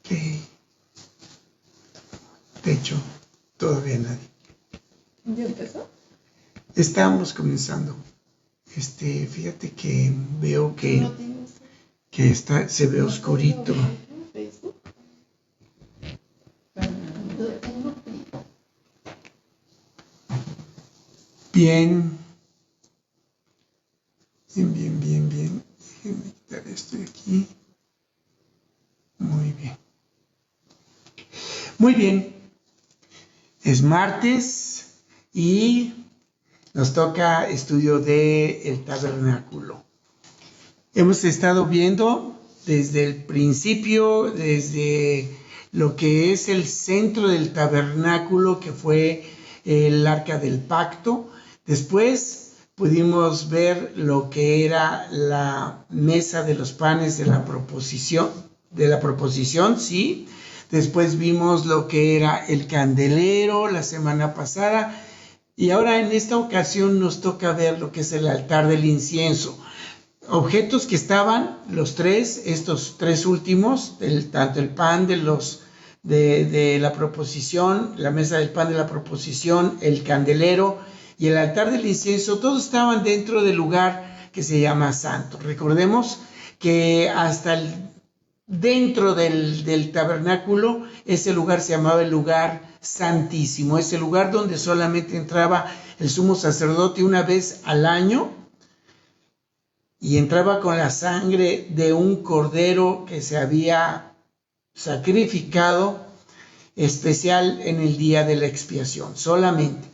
Ok. Techo, todavía nadie. ¿Ya empezó? Estamos comenzando. Fíjate que veo que se ve oscurito. Bien. Bien. Déjenme quitar esto de aquí. Muy bien. Es martes y nos toca estudio del tabernáculo. Hemos estado viendo desde el principio, desde lo que es el centro del tabernáculo, que fue el arca del pacto. Después pudimos ver lo que era la mesa de los panes de la proposición, ¿sí? Después vimos lo que era el candelero la semana pasada. Y ahora en esta ocasión nos toca ver lo que es el altar del incienso. Objetos que estaban estos tres últimos, tanto el pan de la proposición, la mesa del pan de la proposición, el candelero y el altar del incienso, todos estaban dentro del lugar que se llama santo. Recordemos que hasta dentro del tabernáculo, ese lugar se llamaba el lugar santísimo, ese lugar donde solamente entraba el sumo sacerdote una vez al año y entraba con la sangre de un cordero que se había sacrificado especial en el día de la expiación, solamente.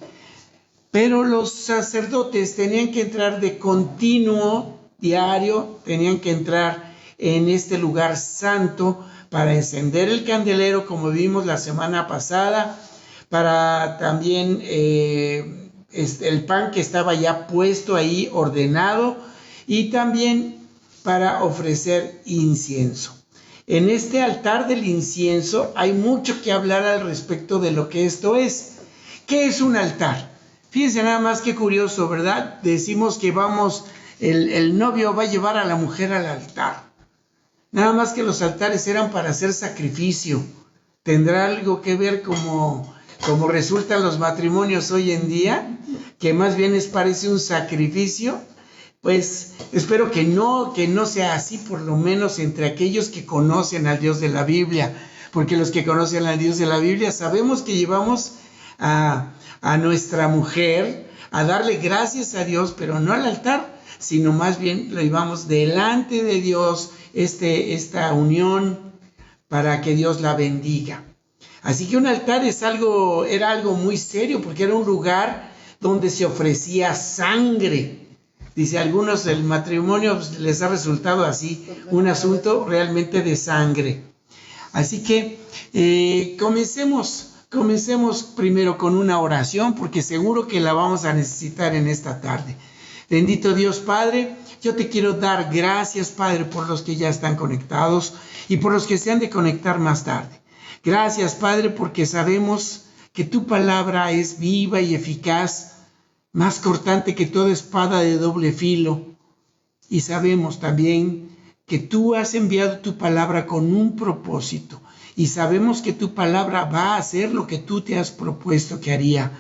Pero los sacerdotes tenían que entrar de continuo, diario, tenían que entrar en este lugar santo para encender el candelero, como vimos la semana pasada, para también el pan que estaba ya puesto ahí, ordenado, y también para ofrecer incienso. En este altar del incienso hay mucho que hablar al respecto de lo que esto es. ¿Qué es un altar? Fíjense nada más qué curioso, ¿verdad? Decimos que el novio va a llevar a la mujer al altar. Nada más que los altares eran para hacer sacrificio. ¿Tendrá algo que ver como resultan los matrimonios hoy en día? Que más bien parece un sacrificio. Pues espero que no sea así, por lo menos entre aquellos que conocen al Dios de la Biblia, porque los que conocen al Dios de la Biblia sabemos que llevamos a nuestra mujer a darle gracias a Dios, pero no al altar, sino más bien lo llevamos delante de Dios, esta unión para que Dios la bendiga. Así que un altar era algo muy serio, porque era un lugar donde se ofrecía sangre. Dice, a algunos el matrimonio les ha resultado así, un asunto realmente de sangre. Así que comencemos primero con una oración, porque seguro que la vamos a necesitar en esta tarde. Bendito Dios Padre, yo te quiero dar gracias, Padre, por los que ya están conectados y por los que se han de conectar más tarde. Gracias, Padre, porque sabemos que tu palabra es viva y eficaz, más cortante que toda espada de doble filo. Y sabemos también que tú has enviado tu palabra con un propósito. Y sabemos que tu palabra va a hacer lo que tú te has propuesto que haría.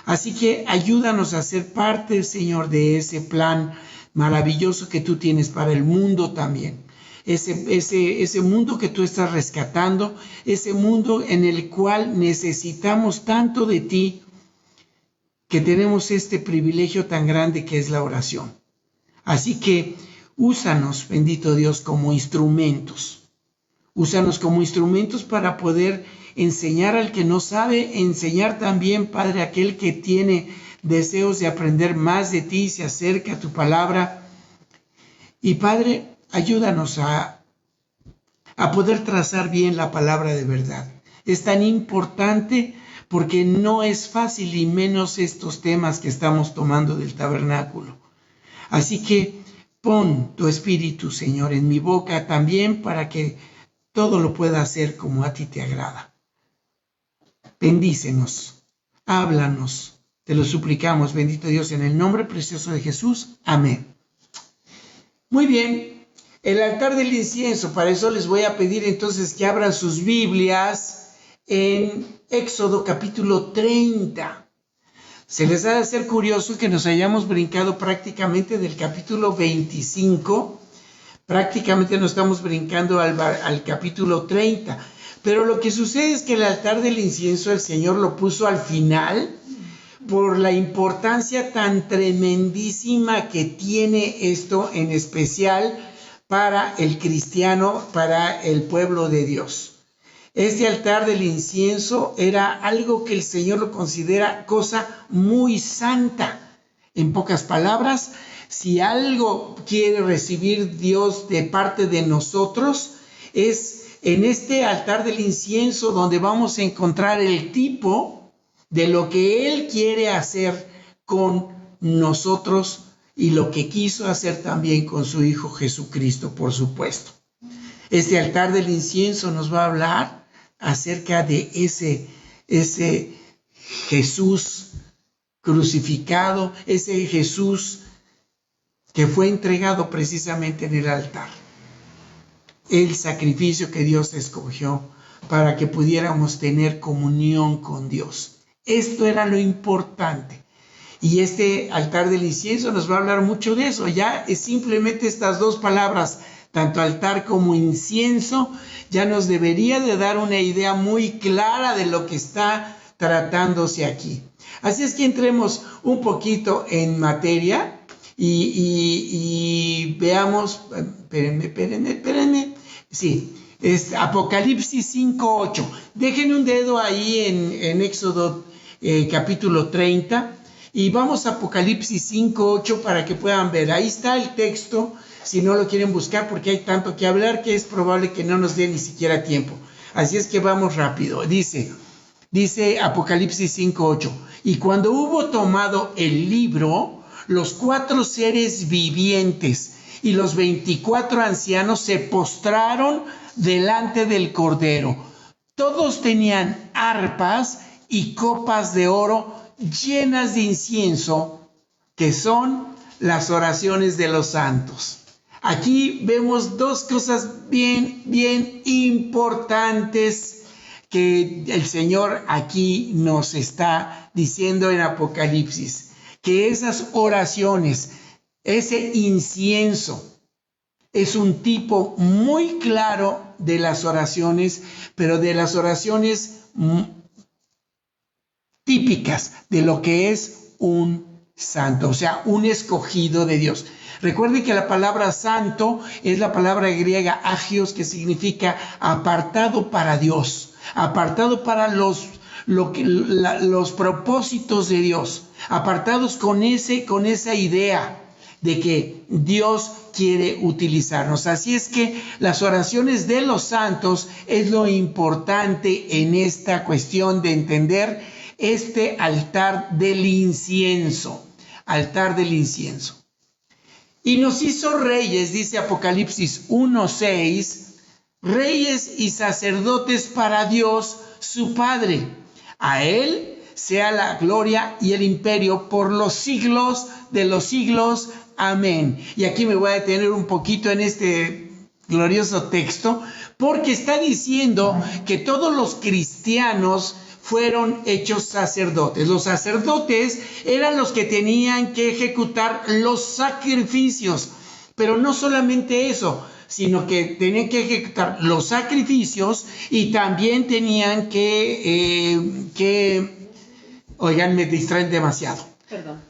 Así que ayúdanos a ser parte, Señor, de ese plan maravilloso que tú tienes para el mundo también. Ese mundo que tú estás rescatando, ese mundo en el cual necesitamos tanto de ti, que tenemos este privilegio tan grande que es la oración. Así que úsanos, bendito Dios, como instrumentos. Úsanos como instrumentos para poder enseñar al que no sabe, enseñar también, Padre, a aquel que tiene deseos de aprender más de ti, se acerca a tu palabra. Y Padre, ayúdanos a poder trazar bien la palabra de verdad. Es tan importante porque no es fácil, y menos estos temas que estamos tomando del tabernáculo. Así que pon tu espíritu, Señor, en mi boca también, para que todo lo pueda hacer como a ti te agrada. Bendícenos, háblanos, te lo suplicamos, bendito Dios, en el nombre precioso de Jesús. Amén. Muy bien, El altar del incienso, para eso les voy a pedir entonces que abran sus Biblias en Éxodo capítulo 30. Se les ha de hacer curioso que nos hayamos brincado prácticamente del capítulo 25, prácticamente nos estamos brincando al capítulo 30. Pero lo que sucede es que el altar del incienso el Señor lo puso al final por la importancia tan tremendísima que tiene esto, en especial para el cristiano, para el pueblo de Dios. Este altar del incienso era algo que el Señor lo considera cosa muy santa. En pocas palabras, si algo quiere recibir Dios de parte de nosotros, es en este altar del incienso donde vamos a encontrar el tipo de lo que Él quiere hacer con nosotros y lo que quiso hacer también con su Hijo Jesucristo, por supuesto. Este altar del incienso nos va a hablar acerca de ese Jesús crucificado, ese Jesús que fue entregado precisamente en el altar. El sacrificio que Dios escogió para que pudiéramos tener comunión con Dios. Esto era lo importante. Y este altar del incienso nos va a hablar mucho de eso. Ya es simplemente estas dos palabras, tanto altar como incienso, ya nos debería de dar una idea muy clara de lo que está tratándose aquí. Así es que entremos un poquito en materia y veamos, espérenme. Sí, es Apocalipsis 5:8. Dejen un dedo ahí en Éxodo capítulo 30 y vamos a Apocalipsis 5:8 para que puedan ver. Ahí está el texto, si no lo quieren buscar porque hay tanto que hablar que es probable que no nos dé ni siquiera tiempo. Así es que vamos rápido. Dice Apocalipsis 5:8. Y cuando hubo tomado el libro, los 4 seres vivientes y los 24 ancianos se postraron delante del Cordero. Todos tenían arpas y copas de oro llenas de incienso, que son las oraciones de los santos. Aquí vemos dos cosas bien importantes que el Señor aquí nos está diciendo en Apocalipsis, que esas oraciones, ese incienso, es un tipo muy claro de las oraciones, pero de las oraciones típicas de lo que es un santo, o sea, un escogido de Dios. Recuerden que la palabra santo es la palabra griega agios, que significa apartado para Dios, apartado para los propósitos de Dios, apartados con esa idea de que Dios quiere utilizarnos. Así es que las oraciones de los santos es lo importante en esta cuestión de entender este altar del incienso, altar del incienso. Y nos hizo reyes, dice Apocalipsis 1:6, reyes y sacerdotes para Dios su Padre. A Él sea la gloria y el imperio por los siglos de los siglos. Amén. Y aquí me voy a detener un poquito en este glorioso texto, porque está diciendo que todos los cristianos fueron hechos sacerdotes. Los sacerdotes eran los que tenían que ejecutar los sacrificios, pero no solamente eso, sino que tenían que ejecutar los sacrificios y también tenían oigan, me distraen demasiado. Perdón.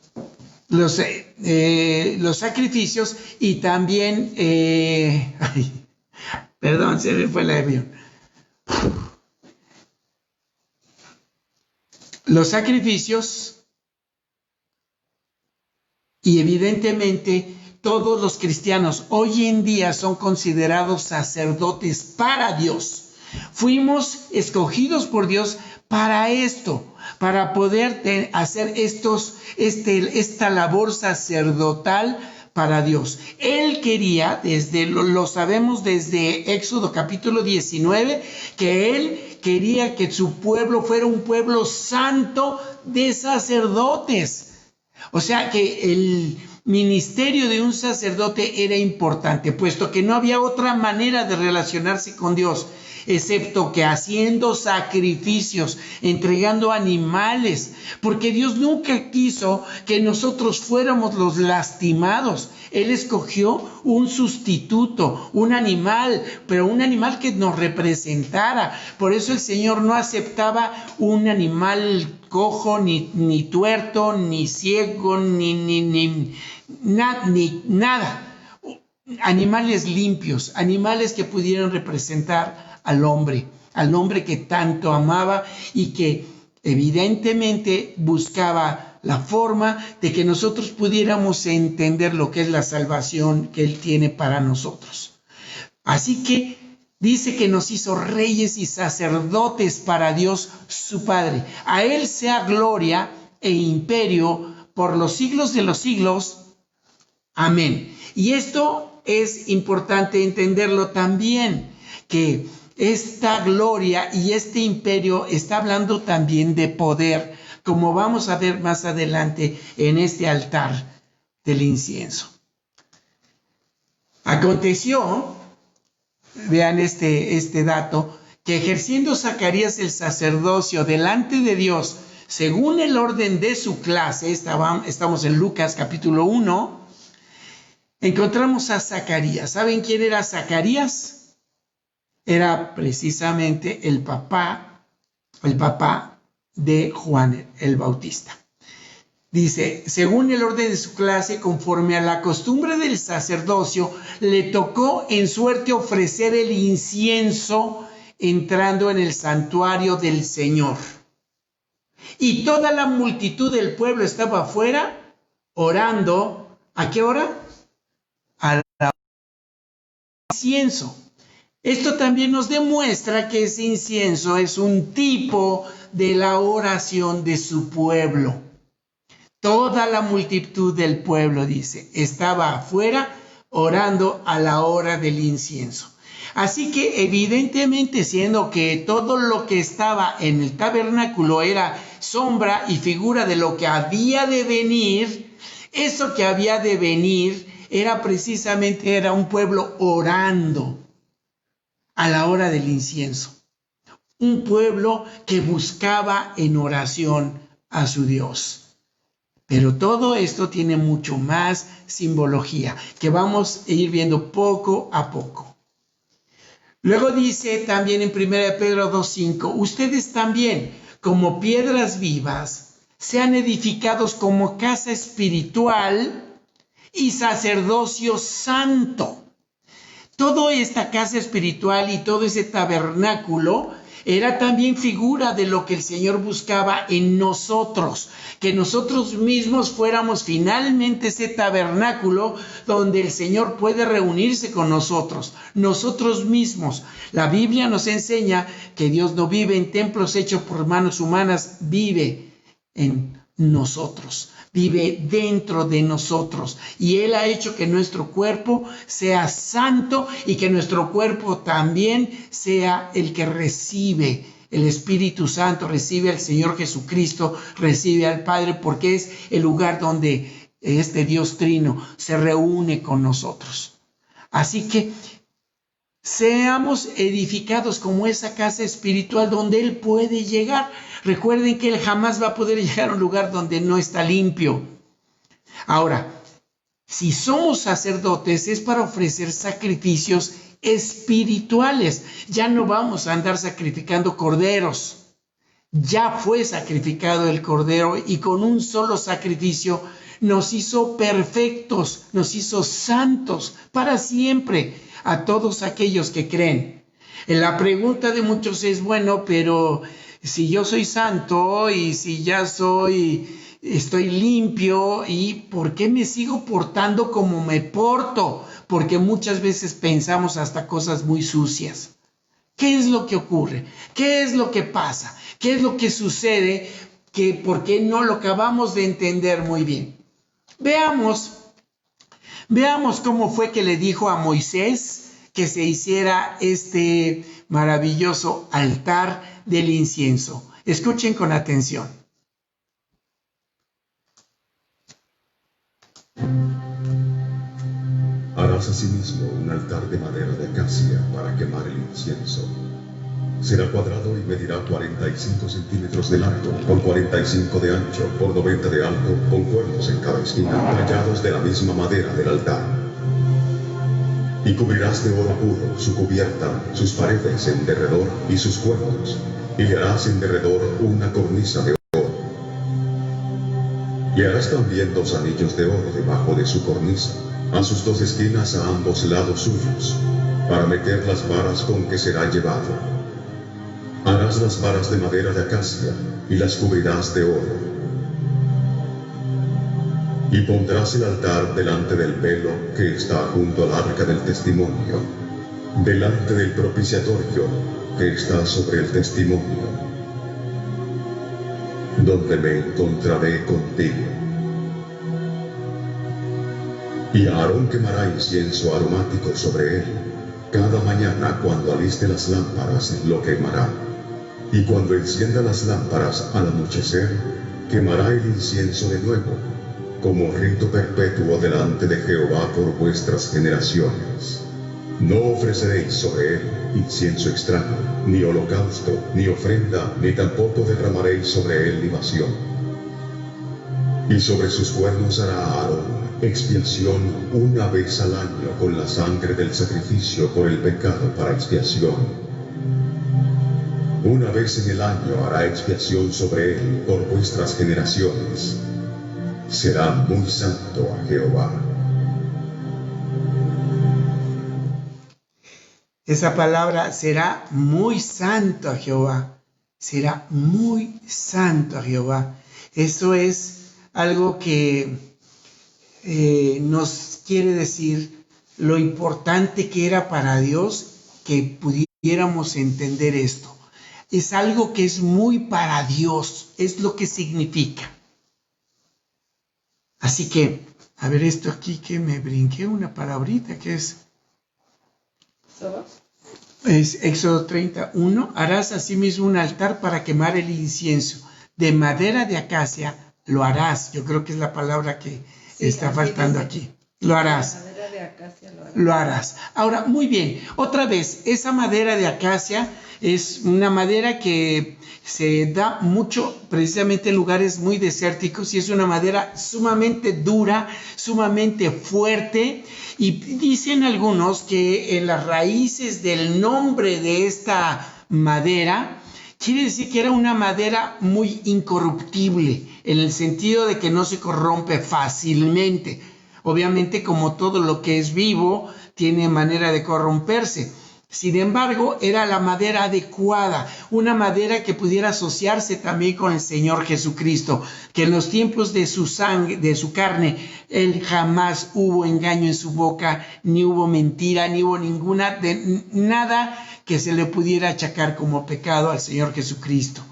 Los sacrificios y también, perdón, se me fue el avión. Los sacrificios y evidentemente todos los cristianos hoy en día son considerados sacerdotes para Dios. Fuimos escogidos por Dios para esto, para poder hacer esta labor sacerdotal para Dios. Él quería, lo sabemos desde Éxodo capítulo 19, que Él quería que su pueblo fuera un pueblo santo de sacerdotes. O sea que ministerio de un sacerdote era importante, puesto que no había otra manera de relacionarse con Dios, excepto que haciendo sacrificios, entregando animales, porque Dios nunca quiso que nosotros fuéramos los lastimados. Él escogió un sustituto, un animal, pero un animal que nos representara. Por eso el Señor no aceptaba un animal cojo, ni tuerto, ni ciego, ni nada. Animales limpios, animales que pudieran representar al hombre que tanto amaba y que evidentemente buscaba la forma de que nosotros pudiéramos entender lo que es la salvación que Él tiene para nosotros. Así que dice que nos hizo reyes y sacerdotes para Dios su Padre. A Él sea gloria e imperio por los siglos de los siglos. Amén. Y esto es importante entenderlo también, que esta gloria y este imperio está hablando también de poder, como vamos a ver más adelante en este altar del incienso. Aconteció, vean este dato, que ejerciendo Zacarías el sacerdocio delante de Dios, según el orden de su clase, estamos en Lucas capítulo 1, encontramos a Zacarías. ¿Saben quién era Zacarías? Era precisamente el papá de Juan el Bautista. Dice, según el orden de su clase, conforme a la costumbre del sacerdocio, le tocó en suerte ofrecer el incienso entrando en el santuario del Señor. Y toda la multitud del pueblo estaba afuera orando. ¿A qué hora? A la incienso. Esto también nos demuestra que ese incienso es un tipo de la oración de su pueblo. Toda la multitud del pueblo, dice, estaba afuera orando a la hora del incienso. Así que evidentemente, siendo que todo lo que estaba en el tabernáculo era sombra y figura de lo que había de venir, eso que había de venir era un pueblo orando a la hora del incienso. Un pueblo que buscaba en oración a su Dios. Pero todo esto tiene mucho más simbología que vamos a ir viendo poco a poco. Luego dice también en 1 Pedro 2:5, ustedes también, como piedras vivas, sean edificados como casa espiritual y sacerdocio santo. Toda esta casa espiritual y todo ese tabernáculo era también figura de lo que el Señor buscaba en nosotros, que nosotros mismos fuéramos finalmente ese tabernáculo donde el Señor puede reunirse con nosotros mismos. La Biblia nos enseña que Dios no vive en templos hechos por manos humanas, vive en nosotros, vive dentro de nosotros, y Él ha hecho que nuestro cuerpo sea santo y que nuestro cuerpo también sea el que recibe el Espíritu Santo, recibe al Señor Jesucristo, recibe al Padre, porque es el lugar donde este Dios Trino se reúne con nosotros. Así que seamos edificados como esa casa espiritual donde Él puede llegar. Recuerden que Él jamás va a poder llegar a un lugar donde no está limpio. Ahora, si somos sacerdotes es para ofrecer sacrificios espirituales. Ya no vamos a andar sacrificando corderos. Ya fue sacrificado el cordero y con un solo sacrificio nos hizo perfectos, nos hizo santos para siempre a todos aquellos que creen. La pregunta de muchos es, bueno, pero si yo soy santo y si ya estoy limpio, ¿y por qué me sigo portando como me porto? Porque muchas veces pensamos hasta cosas muy sucias. ¿Qué es lo que ocurre? ¿Qué es lo que pasa? ¿Qué es lo que sucede? ¿Por qué no lo acabamos de entender muy bien? Veamos cómo fue que le dijo a Moisés que se hiciera este maravilloso altar del incienso. Escuchen con atención. harás asimismo un altar de madera de acacia para quemar el incienso. Será cuadrado y medirá 45 centímetros de largo, por 45 de ancho, por 90 de alto, con cuernos en cada esquina, tallados de la misma madera del altar. Y cubrirás de oro puro su cubierta, sus paredes en derredor y sus cuernos, y le harás en derredor una cornisa de oro. Y harás también 2 anillos de oro debajo de su cornisa, a sus 2 esquinas a ambos lados suyos, para meter las varas con que será llevado. Harás las varas de madera de acacia, y las cubrirás de oro. Y pondrás el altar delante del velo que está junto al arca del testimonio, delante del propiciatorio que está sobre el testimonio, donde me encontraré contigo. Y Aarón quemará incienso aromático sobre él. Cada mañana cuando aliste las lámparas lo quemará. Y cuando encienda las lámparas al anochecer, quemará el incienso de nuevo, como rito perpetuo delante de Jehová por vuestras generaciones. No ofreceréis sobre él incienso extraño, ni holocausto, ni ofrenda, ni tampoco derramaréis sobre él libación. Y sobre sus cuernos hará Aarón expiación una vez al año con la sangre del sacrificio por el pecado para expiación. Una vez en el año hará expiación sobre él por vuestras generaciones. Será muy santo a Jehová. Esa palabra será muy santo a Jehová. Será muy santo a Jehová. Eso es algo que nos quiere decir lo importante que era para Dios que pudiéramos entender esto. Es algo que es muy para Dios, es lo que significa. Así que, a ver esto aquí que me brinqué una palabrita que es Éxodo 31. Harás asimismo un altar para quemar el incienso. De madera de acacia lo harás. Yo creo que es la palabra que está faltando aquí. Lo harás. Madera de acacia lo harás. Ahora, muy bien. Otra vez, esa madera de acacia es una madera que se da mucho precisamente en lugares muy desérticos y es una madera sumamente dura, sumamente fuerte, y dicen algunos que en las raíces del nombre de esta madera quiere decir que era una madera muy incorruptible, en el sentido de que no se corrompe fácilmente. Obviamente, como todo lo que es vivo, tiene manera de corromperse. Sin embargo, era la madera adecuada, una madera que pudiera asociarse también con el Señor Jesucristo, que en los tiempos de su sangre, de su carne, Él jamás hubo engaño en su boca, ni hubo mentira, ni hubo nada que se le pudiera achacar como pecado al Señor Jesucristo.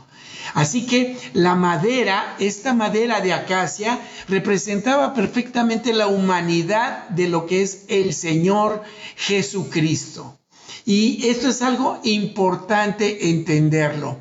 Así que la madera, esta madera de acacia, representaba perfectamente la humanidad de lo que es el Señor Jesucristo. Y esto es algo importante entenderlo.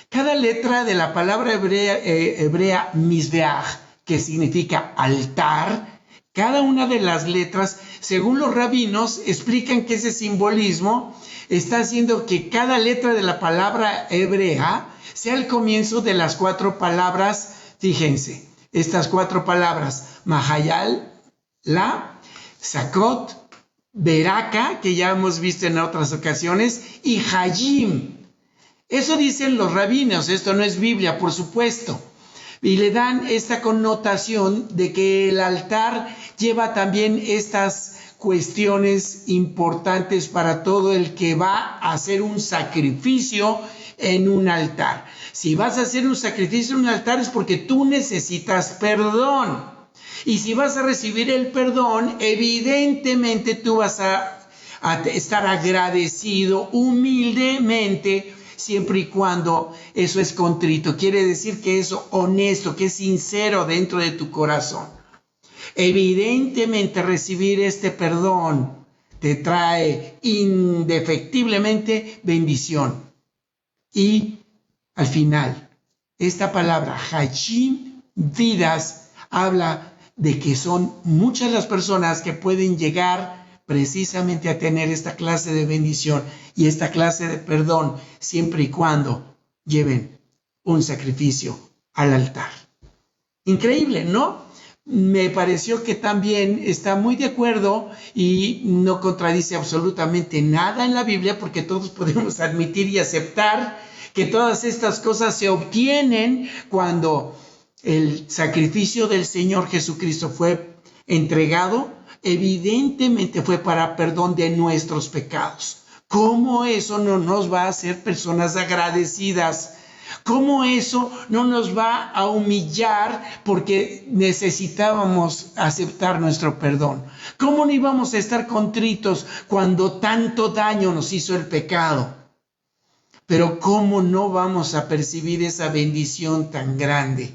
Cada letra de la palabra hebrea Mizbeach, que significa altar, cada una de las letras, según los rabinos, explican que ese simbolismo está haciendo que cada letra de la palabra hebrea sea el comienzo de las 4 palabras. Fíjense, estas 4 palabras: Mahayal, La, Sakot, Beraka, que ya hemos visto en otras ocasiones, y Hayim. Eso dicen los rabinos, esto no es Biblia, por supuesto. Y le dan esta connotación de que el altar lleva también estas cuestiones importantes para todo el que va a hacer un sacrificio en un altar. Si vas a hacer un sacrificio en un altar es porque tú necesitas perdón. Y si vas a recibir el perdón, evidentemente tú vas a estar agradecido humildemente, siempre y cuando eso es contrito. Quiere decir que es honesto, que es sincero dentro de tu corazón. Evidentemente recibir este perdón te trae indefectiblemente bendición. Y al final, esta palabra Hashim, vidas, habla de que son muchas las personas que pueden llegar precisamente a tener esta clase de bendición y esta clase de perdón, siempre y cuando lleven un sacrificio al altar. Increíble, ¿no? Me pareció que también está muy de acuerdo y no contradice absolutamente nada en la Biblia, porque todos podemos admitir y aceptar que todas estas cosas se obtienen cuando el sacrificio del Señor Jesucristo fue entregado. Evidentemente fue para perdón de nuestros pecados. ¿Cómo eso no nos va a hacer personas agradecidas? ¿Cómo eso no nos va a humillar porque necesitábamos aceptar nuestro perdón? ¿Cómo no íbamos a estar contritos cuando tanto daño nos hizo el pecado? Pero ¿cómo no vamos a percibir esa bendición tan grande?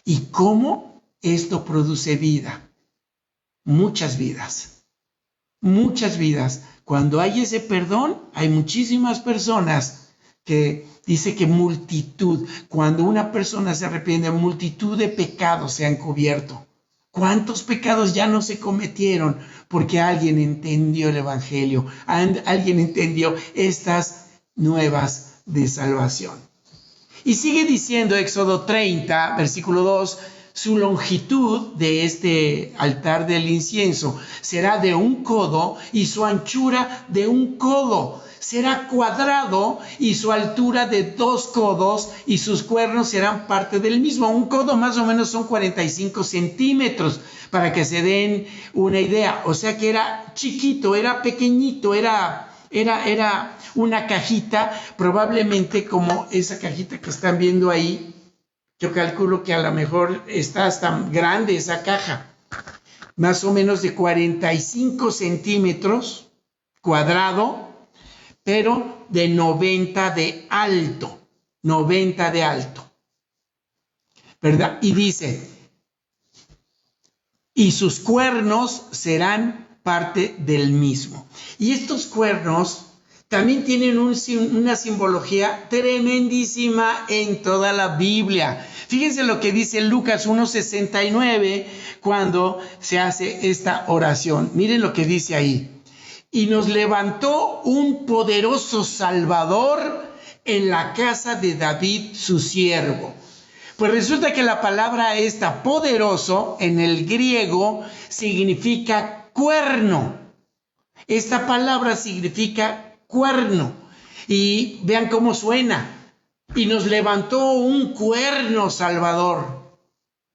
¿Y cómo esto produce vida? Muchas vidas. Muchas vidas. Cuando hay ese perdón, hay muchísimas personas que dice que multitud, cuando una persona se arrepiente, multitud de pecados se han cubierto. ¿Cuántos pecados ya no se cometieron? Porque alguien entendió el Evangelio, alguien entendió estas nuevas de salvación. Y sigue diciendo Éxodo 30, versículo 2, su longitud de este altar del incienso será de 1 codo y su anchura de 1 codo. Será cuadrado y su altura de 2 codos y sus cuernos serán parte del mismo. 1 codo más o menos son 45 centímetros, para que se den una idea. O sea que era chiquito, era pequeñito, era una cajita, probablemente como esa cajita que están viendo ahí. Yo calculo que a lo mejor está hasta grande esa caja, más o menos de 45 centímetros cuadrado, pero de 90 de alto, ¿verdad? Y dice, y sus cuernos serán parte del mismo. Y estos cuernos también tienen una simbología tremendísima en toda la Biblia. Fíjense lo que dice Lucas 1:69 cuando se hace esta oración. Miren lo que dice ahí. Y nos levantó un poderoso Salvador en la casa de David, su siervo. Pues resulta que la palabra esta, poderoso, en el griego significa cuerno. Esta palabra significa cuerno. Y vean cómo suena. Y nos levantó un cuerno salvador.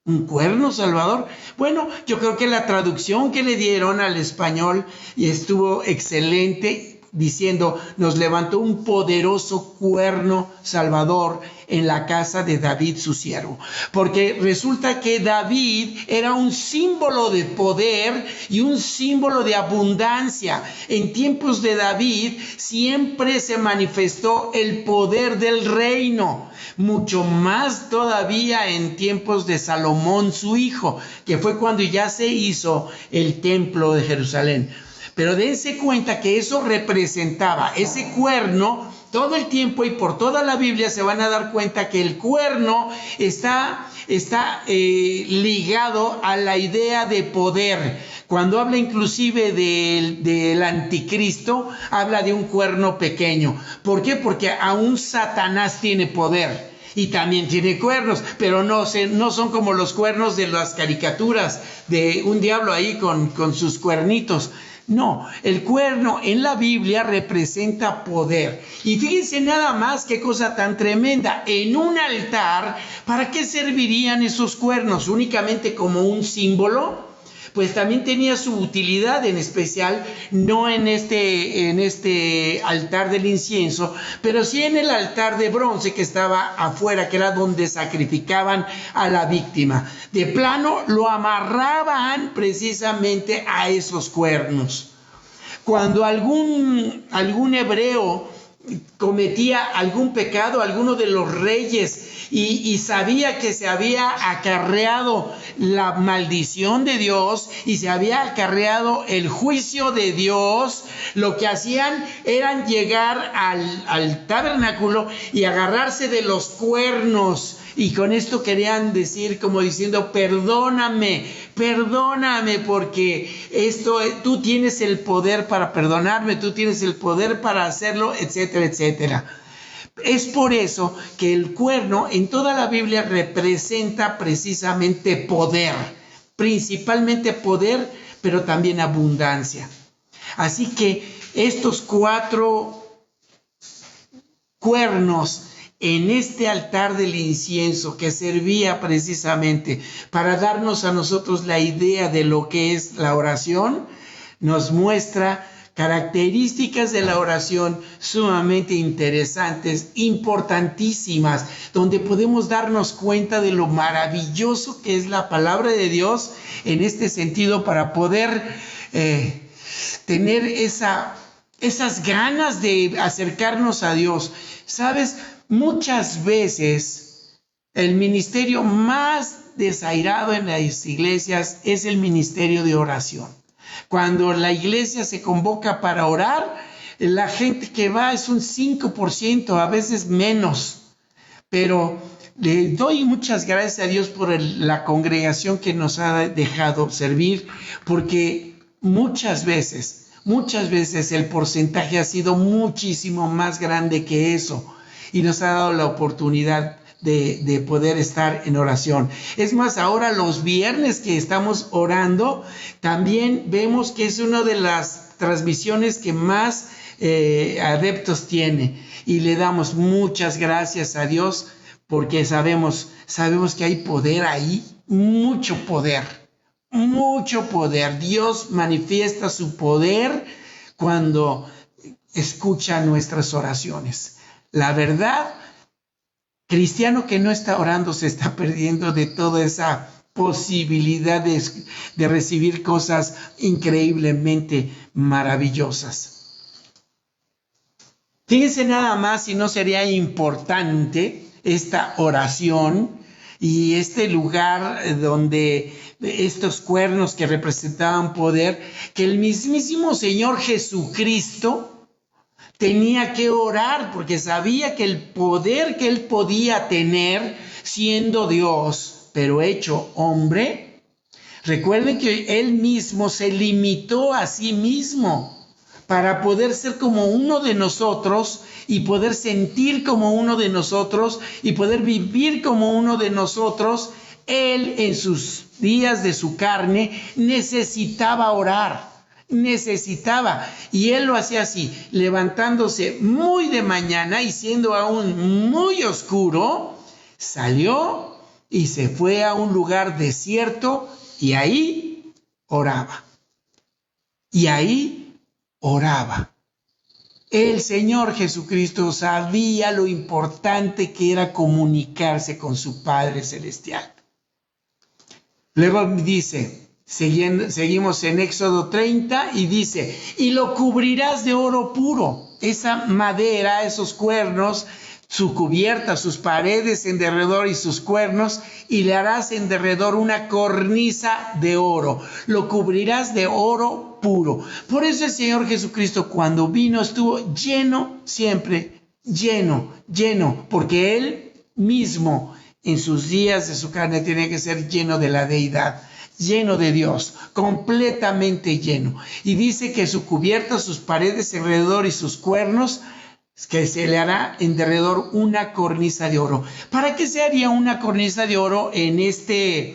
¿Un cuerno salvador? Bueno, yo creo que la traducción que le dieron al español y estuvo excelente, diciendo, nos levantó un poderoso cuerno salvador en la casa de David, su siervo. Porque resulta que David era un símbolo de poder y un símbolo de abundancia. En tiempos de David siempre se manifestó el poder del reino. Mucho más todavía en tiempos de Salomón, su hijo, que fue cuando ya se hizo el templo de Jerusalén. Pero dense cuenta que eso representaba, ese cuerno, todo el tiempo y por toda la Biblia se van a dar cuenta que el cuerno está ligado a la idea de poder. Cuando habla inclusive del anticristo, habla de un cuerno pequeño. ¿Por qué? Porque aún Satanás tiene poder. Y también tiene cuernos, pero no son como los cuernos de las caricaturas, de un diablo ahí con sus cuernitos. No, el cuerno en la Biblia representa poder. Y fíjense nada más qué cosa tan tremenda. En un altar, ¿para qué servirían esos cuernos? ¿Únicamente como un símbolo? Pues también tenía su utilidad, en especial no en este altar del incienso, pero sí en el altar de bronce que estaba afuera, que era donde sacrificaban a la víctima. De plano lo amarraban precisamente a esos cuernos. Cuando algún hebreo cometía algún pecado, alguno de los reyes, y sabía que se había acarreado la maldición de Dios y se había acarreado el juicio de Dios, lo que hacían eran llegar al tabernáculo y agarrarse de los cuernos Y con esto querían decir, como diciendo, perdóname, porque tú tienes el poder para perdonarme, tú tienes el poder para hacerlo, etcétera, etcétera. Es por eso que el cuerno en toda la Biblia representa precisamente poder, principalmente poder, pero también abundancia. Así que estos 4 cuernos en este altar del incienso, que servía precisamente para darnos a nosotros la idea de lo que es la oración, nos muestra características de la oración sumamente interesantes, importantísimas, donde podemos darnos cuenta de lo maravilloso que es la palabra de Dios en este sentido, para poder tener esas ganas de acercarnos a Dios. ¿Sabes? Muchas veces el ministerio más desairado en las iglesias es el ministerio de oración. Cuando la iglesia se convoca para orar, la gente que va es un 5%, a veces menos. Pero le doy muchas gracias a Dios por la congregación que nos ha dejado servir, porque muchas veces el porcentaje ha sido muchísimo más grande que eso, y nos ha dado la oportunidad de poder estar en oración. Es más, ahora los viernes que estamos orando, también vemos que es una de las transmisiones que más adeptos tiene, y le damos muchas gracias a Dios, porque sabemos que hay poder ahí, mucho poder. Dios manifiesta su poder cuando escucha nuestras oraciones. La verdad, cristiano que no está orando se está perdiendo de toda esa posibilidad de recibir cosas increíblemente maravillosas. Fíjense nada más si no sería importante esta oración y este lugar donde estos cuernos que representaban poder, que el mismísimo Señor Jesucristo tenía que orar, porque sabía que el poder que él podía tener siendo Dios, pero hecho hombre. Recuerden que él mismo se limitó a sí mismo para poder ser como uno de nosotros y poder sentir como uno de nosotros y poder vivir como uno de nosotros. Él en sus días de su carne necesitaba orar. Y él lo hacía así, levantándose muy de mañana y siendo aún muy oscuro, salió y se fue a un lugar desierto y ahí oraba. El Señor Jesucristo sabía lo importante que era comunicarse con su Padre Celestial. Luego dice, seguimos en Éxodo 30 y dice, y lo cubrirás de oro puro, esa madera, esos cuernos, su cubierta, sus paredes en derredor y sus cuernos, y le harás en derredor una cornisa de oro, lo cubrirás de oro puro. Por eso el Señor Jesucristo cuando vino estuvo lleno, siempre lleno, porque Él mismo en sus días de su carne tenía que ser lleno de la deidad, lleno de Dios, completamente lleno. Y dice que su cubierta, sus paredes alrededor y sus cuernos, que se le hará en derredor una cornisa de oro. ¿Para qué se haría una cornisa de oro en este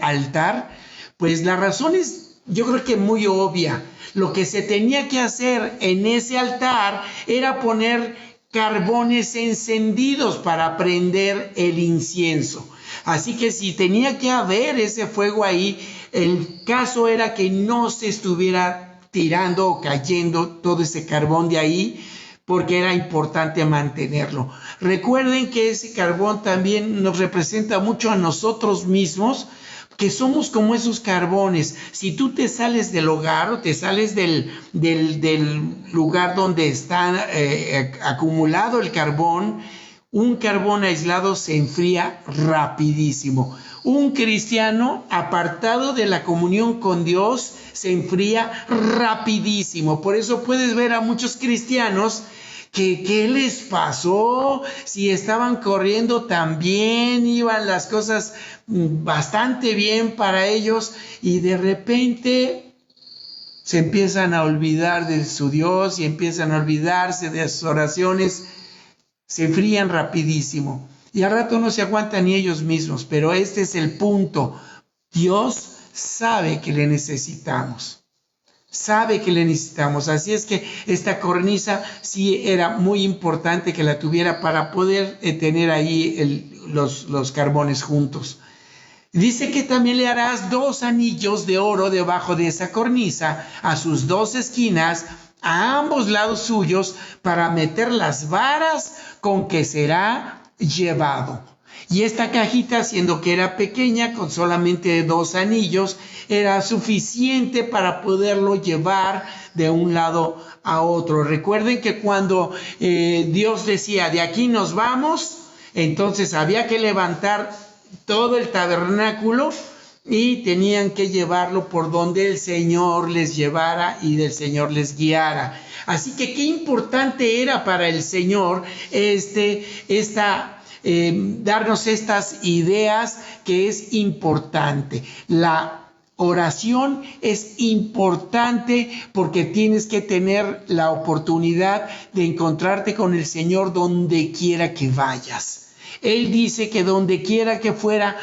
altar? Pues la razón es, yo creo que muy obvia. Lo que se tenía que hacer en ese altar era poner carbones encendidos para prender el incienso. Así que si tenía que haber ese fuego ahí, el caso era que no se estuviera tirando o cayendo todo ese carbón de ahí, porque era importante mantenerlo. Recuerden que ese carbón también nos representa mucho a nosotros mismos, que somos como esos carbones. Si tú te sales del hogar o te sales del lugar donde está acumulado el carbón, un carbón aislado se enfría rapidísimo. Un cristiano apartado de la comunión con Dios se enfría rapidísimo. Por eso puedes ver a muchos cristianos ¿Qué les pasó? Si estaban corriendo tan bien, iban las cosas bastante bien para ellos y de repente se empiezan a olvidar de su Dios y empiezan a olvidarse de sus oraciones, se enfrían rapidísimo y al rato no se aguantan ni ellos mismos, pero este es el punto. Dios sabe que le necesitamos. Sabe que le necesitamos, así es que esta cornisa sí era muy importante que la tuviera para poder tener ahí los carbones juntos. Dice que también le harás 2 anillos de oro debajo de esa cornisa, a sus 2 esquinas, a ambos lados suyos, para meter las varas con que será llevado. Y esta cajita, siendo que era pequeña, con solamente 2 anillos, era suficiente para poderlo llevar de un lado a otro. Recuerden que cuando Dios decía, de aquí nos vamos, entonces había que levantar todo el tabernáculo y tenían que llevarlo por donde el Señor les llevara y del Señor les guiara. Así que qué importante era para el Señor darnos estas ideas que es importante. La oración es importante porque tienes que tener la oportunidad de encontrarte con el Señor donde quiera que vayas. Él dice que donde quiera que fuera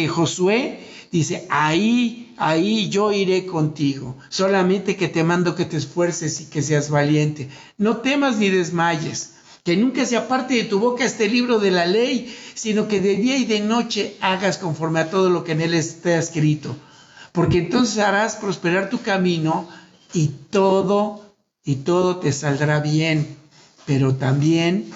Josué, dice, ahí yo iré contigo. Solamente que te mando que te esfuerces y que seas valiente. No temas ni desmayes. Que nunca se aparte de tu boca este libro de la ley, sino que de día y de noche hagas conforme a todo lo que en él está escrito. Porque entonces harás prosperar tu camino y todo te saldrá bien. Pero también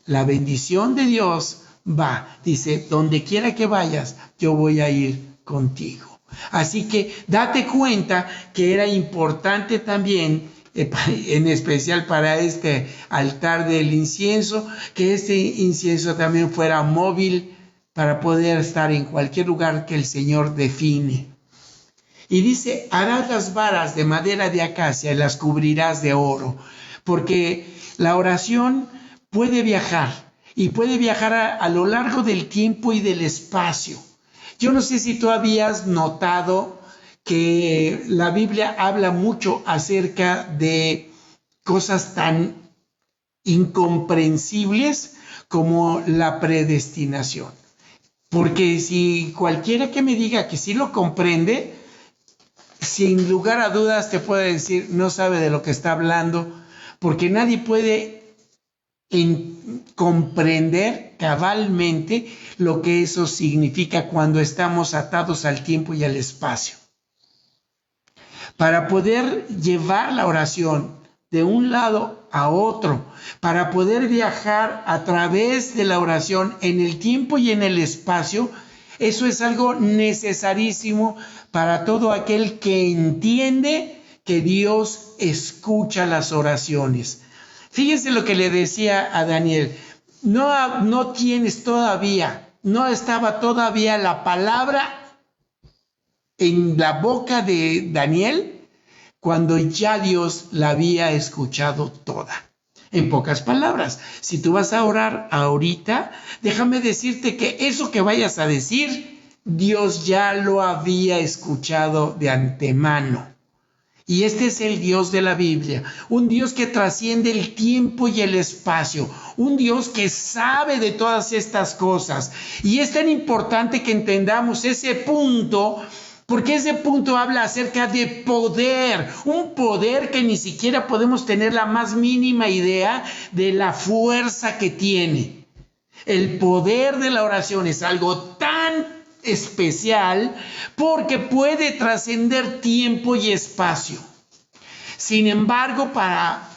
la bendición de Dios va. Dice, donde quiera que vayas, yo voy a ir contigo. Así que date cuenta que era importante también, en especial para este altar del incienso, que este incienso también fuera móvil para poder estar en cualquier lugar que el Señor define. Y dice, harás las varas de madera de acacia y las cubrirás de oro, porque la oración puede viajar y puede viajar a lo largo del tiempo y del espacio. Yo no sé si tú habías notado que la Biblia habla mucho acerca de cosas tan incomprensibles como la predestinación. Porque si cualquiera que me diga que sí lo comprende, sin lugar a dudas te puede decir, no sabe de lo que está hablando, porque nadie puede comprender cabalmente lo que eso significa cuando estamos atados al tiempo y al espacio. Para poder llevar la oración de un lado a otro, para poder viajar a través de la oración en el tiempo y en el espacio, eso es algo necesarísimo para todo aquel que entiende que Dios escucha las oraciones. Fíjense lo que le decía a Daniel, no tienes todavía, no estaba todavía la palabra en la boca de Daniel cuando ya Dios la había escuchado toda. En pocas palabras, si tú vas a orar ahorita, déjame decirte que eso que vayas a decir, Dios ya lo había escuchado de antemano. Y este es el Dios de la Biblia, un Dios que trasciende el tiempo y el espacio, un Dios que sabe de todas estas cosas. Y es tan importante que entendamos ese punto, porque ese punto habla acerca de poder, un poder que ni siquiera podemos tener la más mínima idea de la fuerza que tiene. El poder de la oración es algo tan especial porque puede trascender tiempo y espacio. Sin embargo, para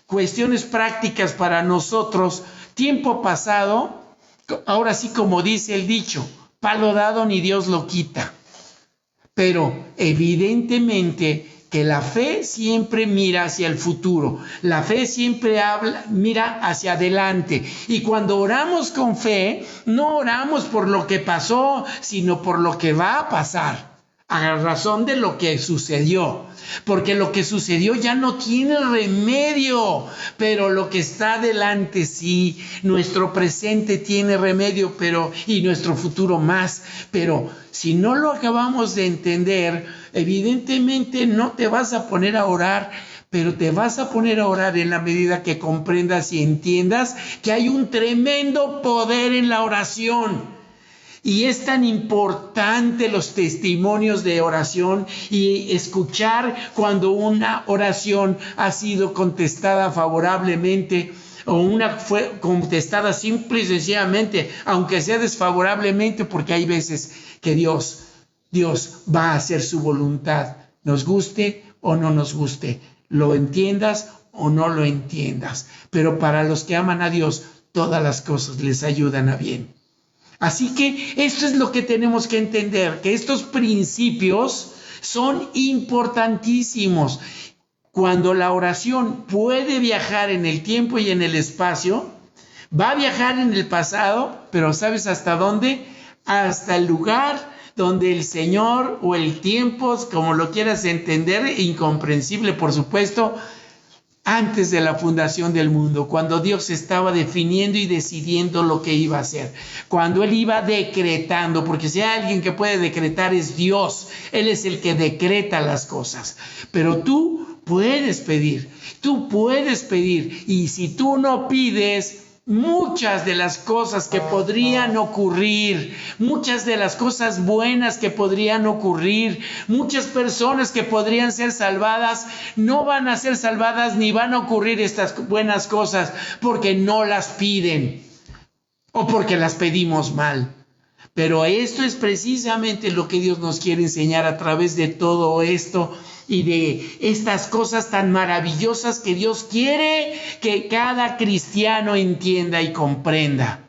cuestiones prácticas para nosotros, tiempo pasado, ahora sí como dice el dicho, palo dado ni Dios lo quita. Pero evidentemente que la fe siempre mira hacia el futuro, la fe siempre mira hacia adelante. Y cuando oramos con fe, no oramos por lo que pasó, sino por lo que va a pasar. a razón de lo que sucedió, porque lo que sucedió ya no tiene remedio, pero lo que está adelante sí, nuestro presente tiene remedio, y nuestro futuro más, pero si no lo acabamos de entender, evidentemente no te vas a poner a orar, pero te vas a poner a orar en la medida que comprendas y entiendas que hay un tremendo poder en la oración. Y es tan importante los testimonios de oración y escuchar cuando una oración ha sido contestada favorablemente o una fue contestada simple y sencillamente, aunque sea desfavorablemente, porque hay veces que Dios va a hacer su voluntad, nos guste o no nos guste, lo entiendas o no lo entiendas. Pero para los que aman a Dios, todas las cosas les ayudan a bien. Así que esto es lo que tenemos que entender, que estos principios son importantísimos. Cuando la oración puede viajar en el tiempo y en el espacio, va a viajar en el pasado, pero ¿sabes hasta dónde? Hasta el lugar donde el Señor o el tiempo, como lo quieras entender, incomprensible por supuesto, antes de la fundación del mundo, cuando Dios estaba definiendo y decidiendo lo que iba a hacer, cuando Él iba decretando, porque si hay alguien que puede decretar es Dios, Él es el que decreta las cosas, pero tú puedes pedir, y si tú no pides, muchas de las cosas que podrían ocurrir, muchas de las cosas buenas que podrían ocurrir, muchas personas que podrían ser salvadas, no van a ser salvadas ni van a ocurrir estas buenas cosas porque no las piden o porque las pedimos mal. Pero esto es precisamente lo que Dios nos quiere enseñar a través de todo esto y de estas cosas tan maravillosas que Dios quiere que cada cristiano entienda y comprenda.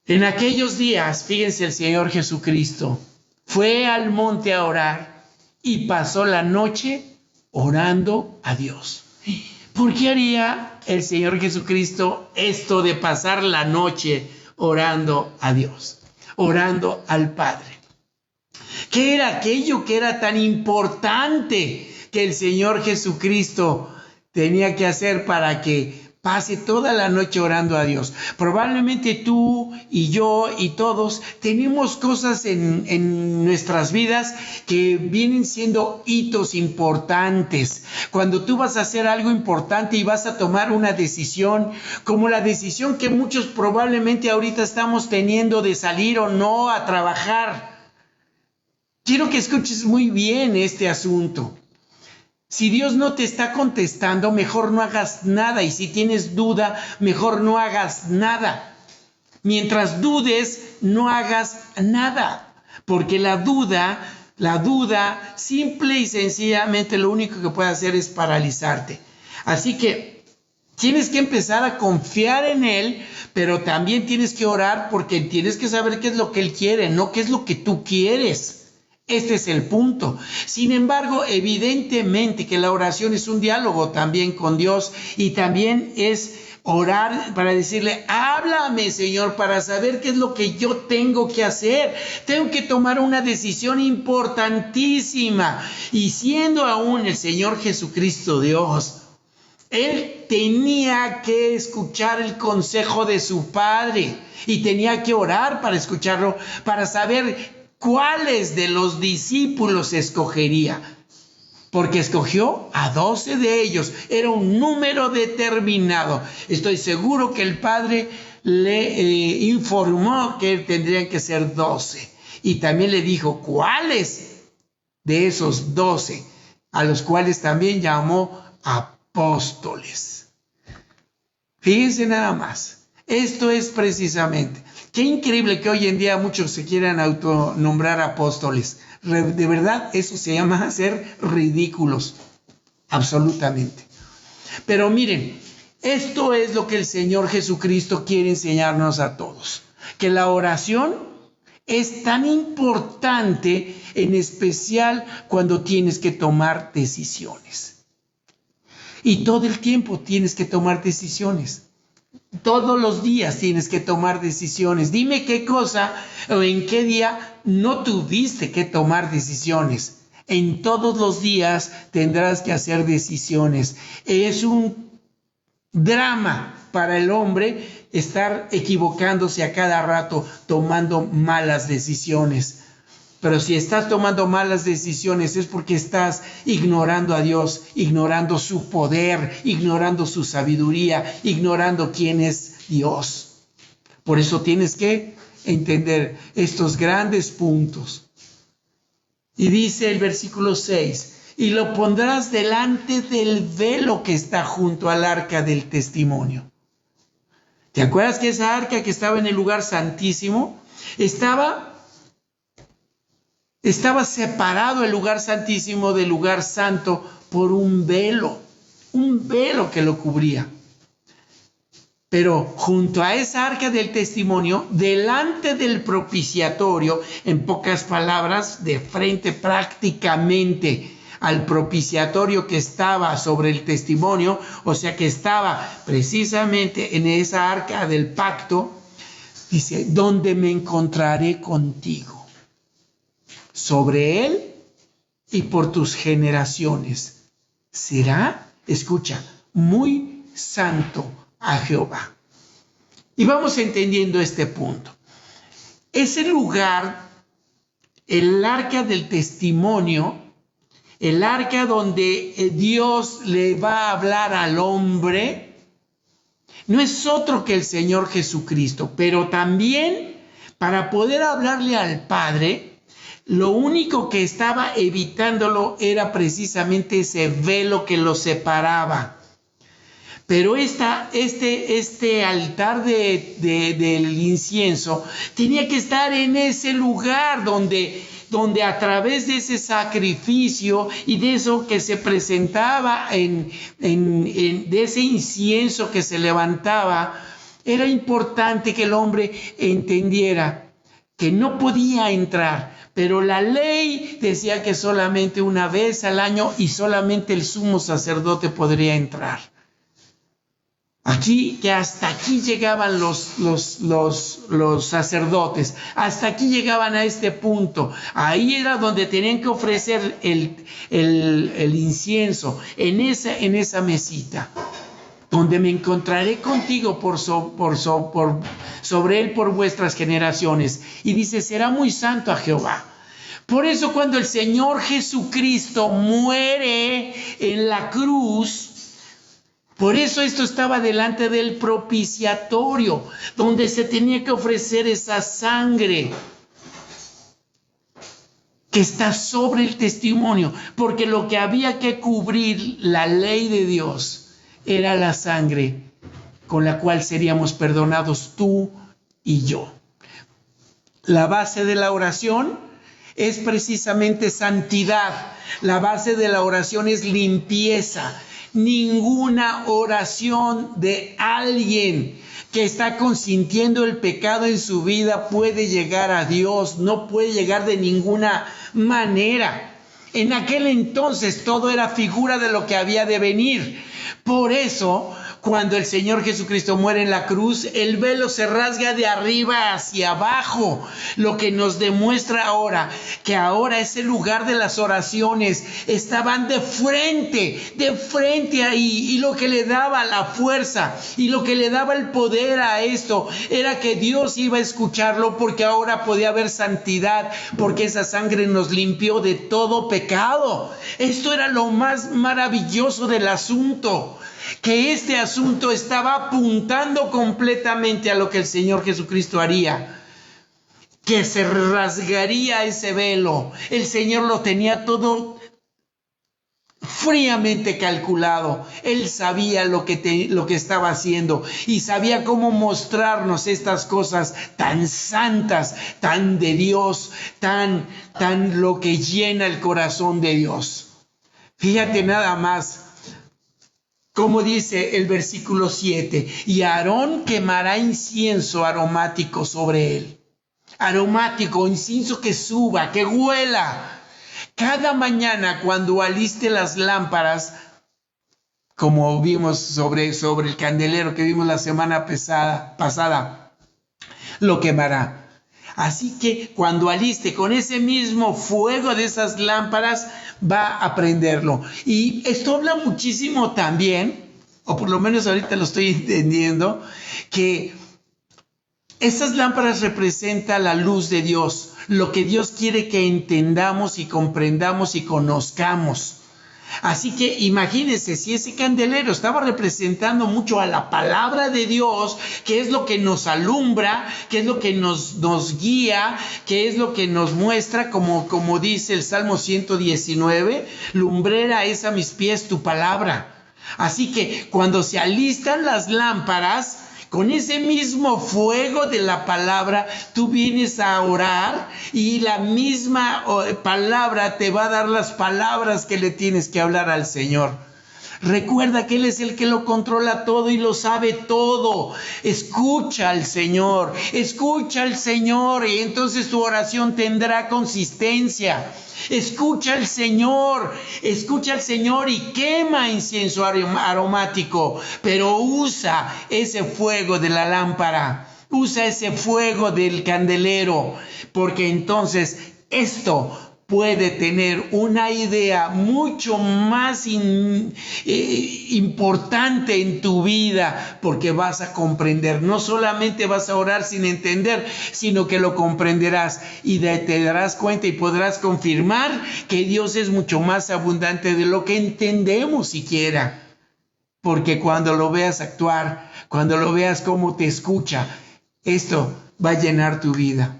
En aquellos días, fíjense, el Señor Jesucristo fue al monte a orar y pasó la noche orando a Dios. ¿Por qué haría el Señor Jesucristo esto de pasar la noche orando a Dios, orando al Padre? ¿Qué era aquello que era tan importante que el Señor Jesucristo tenía que hacer para que pase toda la noche orando a Dios? Probablemente tú y yo y todos tenemos cosas en nuestras vidas que vienen siendo hitos importantes. Cuando tú vas a hacer algo importante y vas a tomar una decisión, como la decisión que muchos probablemente ahorita estamos teniendo de salir o no a trabajar. Quiero que escuches muy bien este asunto. Si Dios no te está contestando, mejor no hagas nada. Y si tienes duda, mejor no hagas nada. Mientras dudes, no hagas nada. Porque la duda, simple y sencillamente lo único que puede hacer es paralizarte. Así que tienes que empezar a confiar en Él, pero también tienes que orar porque tienes que saber qué es lo que Él quiere, no qué es lo que tú quieres. Este es el punto. Sin embargo, evidentemente que la oración es un diálogo también con Dios y también es orar para decirle, háblame, Señor, para saber qué es lo que yo tengo que hacer. Tengo que tomar una decisión importantísima. Y siendo aún el Señor Jesucristo Dios, Él tenía que escuchar el consejo de su Padre y tenía que orar para escucharlo, para saber ¿cuáles de los discípulos escogería? Porque escogió a 12 de ellos. Era un número determinado. Estoy seguro que el Padre le informó que tendrían que ser 12. Y también le dijo cuáles de esos 12, a los cuales también llamó apóstoles. Fíjense nada más. Esto es precisamente. Qué increíble que hoy en día muchos se quieran autonombrar apóstoles. De verdad, eso se llama ser ridículos. Absolutamente. Pero miren, esto es lo que el Señor Jesucristo quiere enseñarnos a todos. Que la oración es tan importante, en especial cuando tienes que tomar decisiones. Y todo el tiempo tienes que tomar decisiones. Todos los días tienes que tomar decisiones. Dime qué cosa o en qué día no tuviste que tomar decisiones. En todos los días tendrás que hacer decisiones. Es un drama para el hombre estar equivocándose a cada rato, tomando malas decisiones. Pero si estás tomando malas decisiones es porque estás ignorando a Dios, ignorando su poder, ignorando su sabiduría, ignorando quién es Dios. Por eso tienes que entender estos grandes puntos. Y dice el versículo 6, y lo pondrás delante del velo que está junto al arca del testimonio. ¿Te acuerdas que esa arca que estaba en el lugar santísimo estaba separado el lugar santísimo del lugar santo por un velo que lo cubría? Pero junto a esa arca del testimonio, delante del propiciatorio, en pocas palabras, de frente prácticamente al propiciatorio que estaba sobre el testimonio, o sea que estaba precisamente en esa arca del pacto, dice, donde me encontraré contigo, sobre él y por tus generaciones. Será, escucha, muy santo a Jehová. Y vamos entendiendo este punto. Ese lugar, el arca del testimonio, el arca donde Dios le va a hablar al hombre, no es otro que el Señor Jesucristo, pero también para poder hablarle al Padre, lo único que estaba evitándolo era precisamente ese velo que lo separaba. Pero este altar del incienso tenía que estar en ese lugar donde a través de ese sacrificio y de eso que se presentaba, de ese incienso que se levantaba, era importante que el hombre entendiera que no podía entrar. Pero la ley decía que solamente una vez al año y solamente el sumo sacerdote podría entrar. Que hasta aquí llegaban los sacerdotes, hasta aquí llegaban a este punto. Ahí era donde tenían que ofrecer el incienso, en esa mesita, donde me encontraré contigo sobre él por vuestras generaciones. Y dice, será muy santo a Jehová. Por eso cuando el Señor Jesucristo muere en la cruz, por eso esto estaba delante del propiciatorio, donde se tenía que ofrecer esa sangre que está sobre el testimonio, porque lo que había que cubrir la ley de Dios era la sangre con la cual seríamos perdonados tú y yo. La base de la oración es precisamente santidad. La base de la oración es limpieza. Ninguna oración de alguien que está consintiendo el pecado en su vida puede llegar a Dios, no puede llegar de ninguna manera. En aquel entonces todo era figura de lo que había de venir. Por eso, cuando el Señor Jesucristo muere en la cruz, el velo se rasga de arriba hacia abajo, lo que nos demuestra ahora que ahora ese lugar de las oraciones estaban de frente ahí, y lo que le daba la fuerza y lo que le daba el poder a esto era que Dios iba a escucharlo, porque ahora podía haber santidad, porque esa sangre nos limpió de todo pecado. Esto era lo más maravilloso del asunto, que este asunto estaba apuntando completamente a lo que el Señor Jesucristo haría, que se rasgaría ese velo. El Señor lo tenía todo fríamente calculado. Él sabía lo que estaba haciendo y sabía cómo mostrarnos estas cosas tan santas, tan de Dios, tan lo que llena el corazón de Dios. Fíjate nada más como dice el versículo 7, y Aarón quemará incienso aromático sobre él. Aromático, incienso que suba, que huela. Cada mañana cuando aliste las lámparas, como vimos sobre el candelero que vimos la semana pasada, lo quemará. Así que cuando aliste con ese mismo fuego de esas lámparas, va a prenderlo. Y esto habla muchísimo también, o por lo menos ahorita lo estoy entendiendo, que estas lámparas representan la luz de Dios, lo que Dios quiere que entendamos y comprendamos y conozcamos. Así que imagínense, si ese candelero estaba representando mucho a la palabra de Dios, que es lo que nos alumbra, que es lo que nos guía, que es lo que nos muestra, como dice el Salmo 119, lumbrera es a mis pies tu palabra. Así que cuando se alistan las lámparas, con ese mismo fuego de la palabra, tú vienes a orar y la misma palabra te va a dar las palabras que le tienes que hablar al Señor. Recuerda que Él es el que lo controla todo y lo sabe todo. Escucha al Señor y entonces tu oración tendrá consistencia. Escucha al Señor y quema incienso aromático, pero usa ese fuego de la lámpara, usa ese fuego del candelero, porque entonces esto puede tener una idea mucho más importante en tu vida, porque vas a comprender. No solamente vas a orar sin entender, sino que lo comprenderás y te darás cuenta y podrás confirmar que Dios es mucho más abundante de lo que entendemos siquiera. Porque cuando lo veas actuar, cuando lo veas cómo te escucha, esto va a llenar tu vida.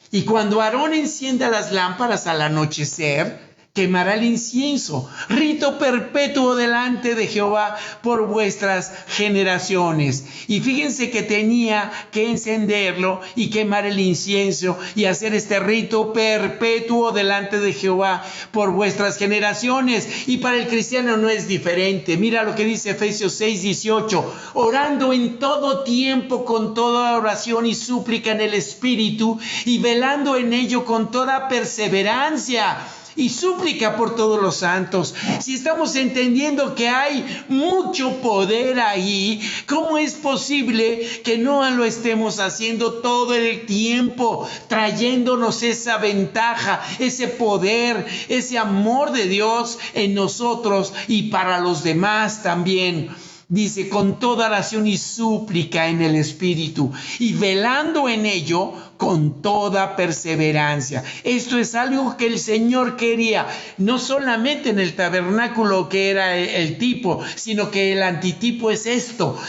Y cuando Aarón encienda las lámparas al anochecer, quemará el incienso, rito perpetuo delante de Jehová por vuestras generaciones. Y fíjense que tenía que encenderlo y quemar el incienso y hacer este rito perpetuo delante de Jehová por vuestras generaciones. Y para el cristiano no es diferente. Mira lo que dice Efesios 6:18, orando en todo tiempo con toda oración y súplica en el Espíritu y velando en ello con toda perseverancia y súplica por todos los santos. Si estamos entendiendo que hay mucho poder ahí, ¿cómo es posible que no lo estemos haciendo todo el tiempo, trayéndonos esa ventaja, ese poder, ese amor de Dios en nosotros y para los demás también? Dice, con toda oración y súplica en el Espíritu y velando en ello con toda perseverancia. Esto es algo que el Señor quería, no solamente en el tabernáculo que era el tipo, sino que el antitipo es esto,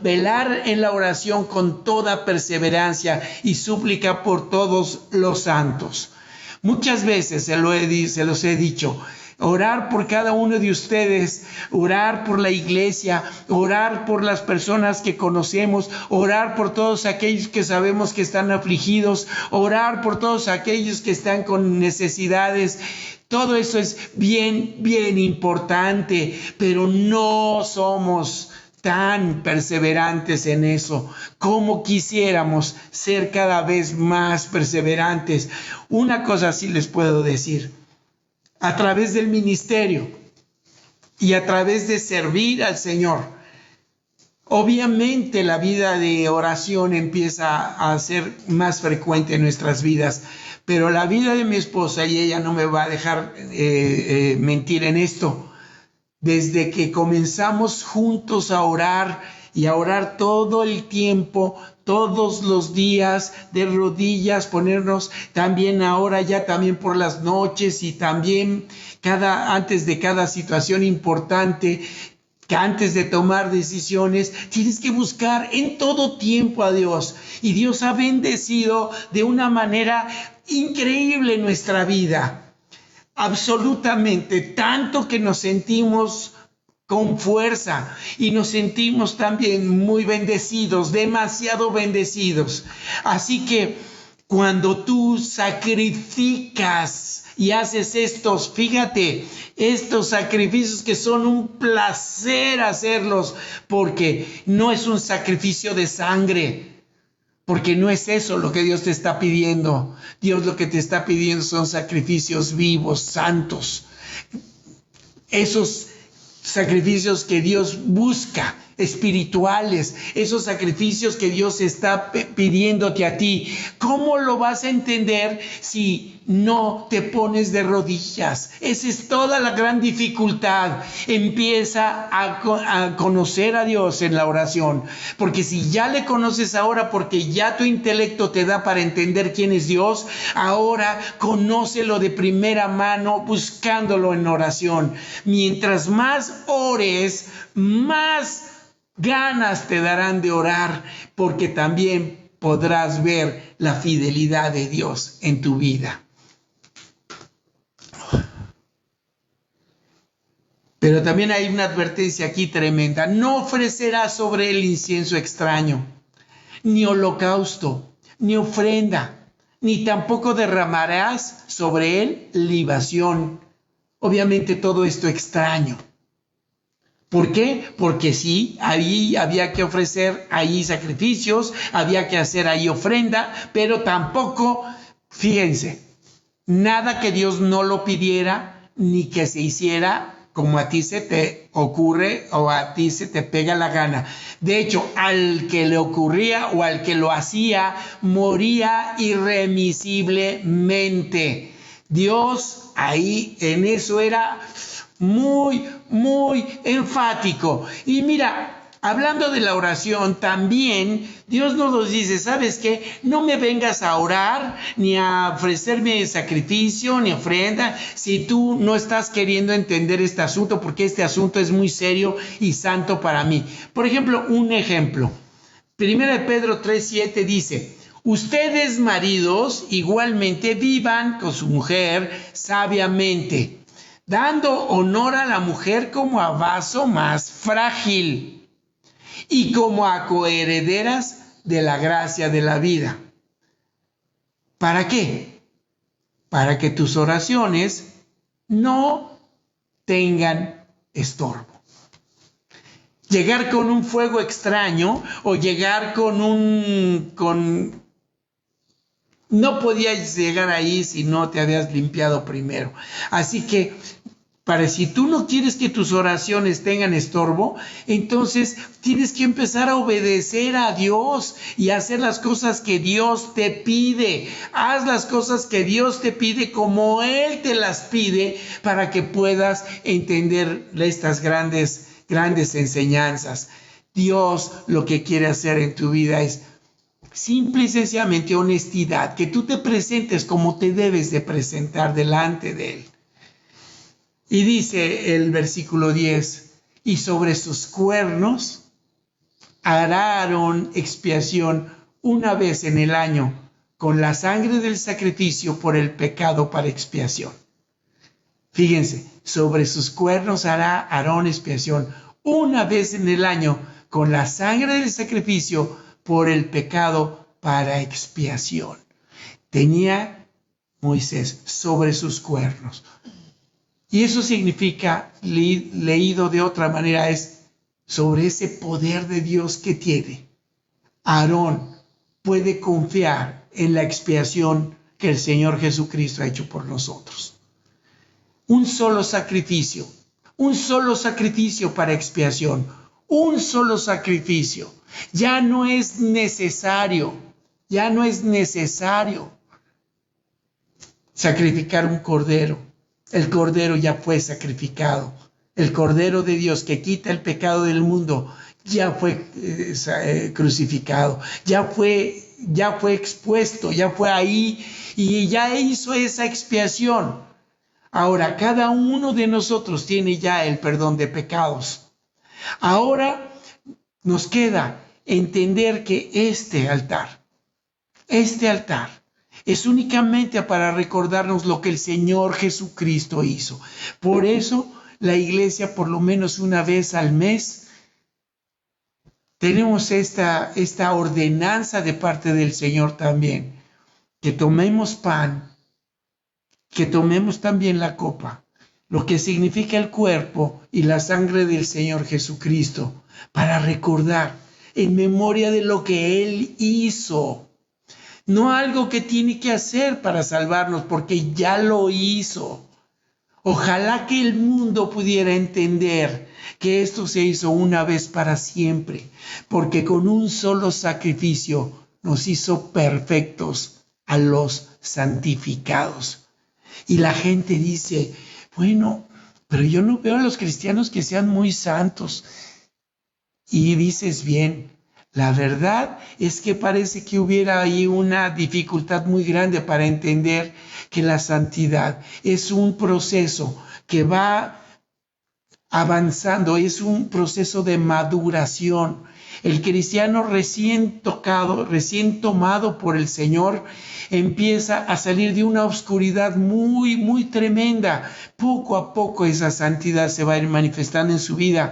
velar en la oración con toda perseverancia y súplica por todos los santos. Muchas veces se los he dicho, orar por cada uno de ustedes, orar por la iglesia, orar por las personas que conocemos, orar por todos aquellos que sabemos que están afligidos, orar por todos aquellos que están con necesidades. Todo eso es bien, bien importante, pero no somos tan perseverantes en eso como quisiéramos ser cada vez más perseverantes. Una cosa sí les puedo decir: a través del ministerio y a través de servir al Señor, obviamente la vida de oración empieza a ser más frecuente en nuestras vidas, pero la vida de mi esposa, y ella no me va a dejar mentir en esto, desde que comenzamos juntos a orar y a orar todo el tiempo, todos los días, de rodillas, ponernos también ahora ya también por las noches y también antes de cada situación importante, que antes de tomar decisiones, tienes que buscar en todo tiempo a Dios. Y Dios ha bendecido de una manera increíble nuestra vida. Absolutamente, tanto que nos sentimos con fuerza y nos sentimos también muy bendecidos, demasiado bendecidos. Así que cuando tú sacrificas y haces estos sacrificios que son un placer hacerlos, porque no es un sacrificio de sangre, porque no es eso lo que Dios te está pidiendo. Dios lo que te está pidiendo son sacrificios vivos, santos. Esos sacrificios que Dios busca, espirituales, esos sacrificios que Dios está pidiéndote a ti. ¿Cómo lo vas a entender si no te pones de rodillas? Esa es toda la gran dificultad. Empieza a conocer a Dios en la oración, porque si ya le conoces ahora, porque ya tu intelecto te da para entender quién es Dios, ahora conócelo de primera mano buscándolo en oración. Mientras más ores, más ganas te darán de orar, porque también podrás ver la fidelidad de Dios en tu vida. Pero también hay una advertencia aquí tremenda. No ofrecerás sobre él incienso extraño, ni holocausto, ni ofrenda, ni tampoco derramarás sobre él libación. Obviamente todo esto extraño. ¿Por qué? Porque sí, ahí había que ofrecer ahí sacrificios, había que hacer ahí ofrenda, pero tampoco, fíjense, nada que Dios no lo pidiera ni que se hiciera como a ti se te ocurre o a ti se te pega la gana. De hecho, al que le ocurría o al que lo hacía, moría irremisiblemente. Dios ahí en eso era muy enfático. Y mira, hablando de la oración, también Dios nos dice, ¿sabes qué? No me vengas a orar, ni a ofrecerme sacrificio, ni ofrenda, si tú no estás queriendo entender este asunto, porque este asunto es muy serio y santo para mí. Por ejemplo, un ejemplo. 1 Pedro 3:7 dice, ustedes maridos igualmente vivan con su mujer sabiamente, dando honor a la mujer como a vaso más frágil y como a coherederas de la gracia de la vida. ¿Para qué? Para que tus oraciones no tengan estorbo. Llegar con un fuego extraño o llegar no podías llegar ahí si no te habías limpiado primero. Así que, si tú no quieres que tus oraciones tengan estorbo, entonces tienes que empezar a obedecer a Dios y hacer las cosas que Dios te pide. Haz las cosas que Dios te pide como Él te las pide para que puedas entender estas grandes enseñanzas. Dios lo que quiere hacer en tu vida es simple y sencillamente honestidad, que tú te presentes como te debes de presentar delante de Él. Y dice el versículo 10, y sobre sus cuernos hará Aarón expiación una vez en el año con la sangre del sacrificio por el pecado para expiación. Fíjense, sobre sus cuernos hará Aarón expiación una vez en el año con la sangre del sacrificio por el pecado para expiación. Tenía Moisés sobre sus cuernos. Y eso significa, leído de otra manera, es sobre ese poder de Dios que tiene. Aarón puede confiar en la expiación que el Señor Jesucristo ha hecho por nosotros. Un solo sacrificio para expiación, un solo sacrificio. Ya no es necesario sacrificar un cordero. El cordero ya fue sacrificado. El cordero de Dios que quita el pecado del mundo ya fue crucificado, ya fue expuesto, ya fue ahí y ya hizo esa expiación. Ahora, cada uno de nosotros tiene ya el perdón de pecados. Ahora nos queda entender que este altar es únicamente para recordarnos lo que el Señor Jesucristo hizo. Por eso la iglesia, por lo menos una vez al mes, tenemos esta ordenanza de parte del Señor también, que tomemos pan, que tomemos también la copa, lo que significa el cuerpo y la sangre del Señor Jesucristo, para recordar en memoria de lo que Él hizo. No algo que tiene que hacer para salvarnos, porque ya lo hizo. Ojalá que el mundo pudiera entender que esto se hizo una vez para siempre, porque con un solo sacrificio nos hizo perfectos a los santificados. Y la gente dice, bueno, pero yo no veo a los cristianos que sean muy santos. Y dices bien, la verdad es que parece que hubiera ahí una dificultad muy grande para entender que la santidad es un proceso que va avanzando, es un proceso de maduración. El cristiano recién tocado, recién tomado por el Señor, empieza a salir de una oscuridad muy, muy tremenda. Poco a poco esa santidad se va a ir manifestando en su vida.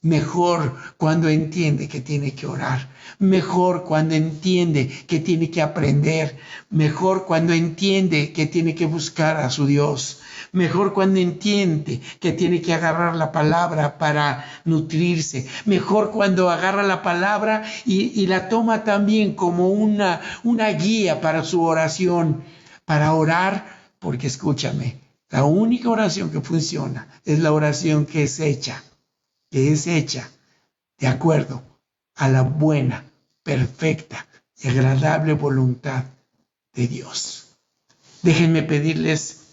Mejor cuando entiende que tiene que orar, mejor cuando entiende que tiene que aprender, mejor cuando entiende que tiene que buscar a su Dios, mejor cuando entiende que tiene que agarrar la palabra para nutrirse, mejor cuando agarra la palabra y la toma también como una guía para su oración, para orar, porque escúchame, la única oración que funciona es la oración que es hecha de acuerdo a la buena, perfecta y agradable voluntad de Dios. Déjenme pedirles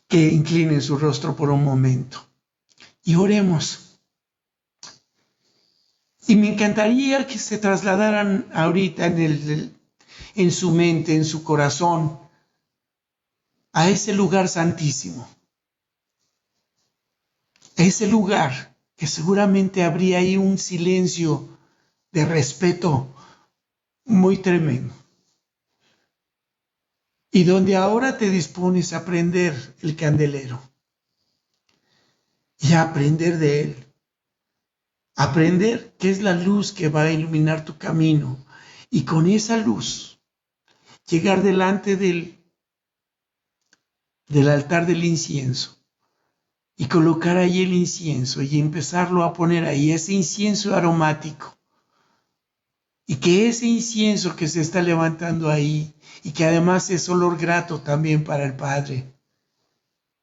que inclinen su rostro por un momento y oremos. Y me encantaría que se trasladaran ahorita en su mente, en su corazón, a ese lugar santísimo. Ese lugar que seguramente habría ahí un silencio de respeto muy tremendo. Y donde ahora te dispones a prender el candelero y a aprender de él. Aprender que es la luz que va a iluminar tu camino y con esa luz llegar delante del altar del incienso. Y colocar ahí el incienso y empezarlo a poner ahí, ese incienso aromático. Y que ese incienso que se está levantando ahí, y que además es olor grato también para el Padre,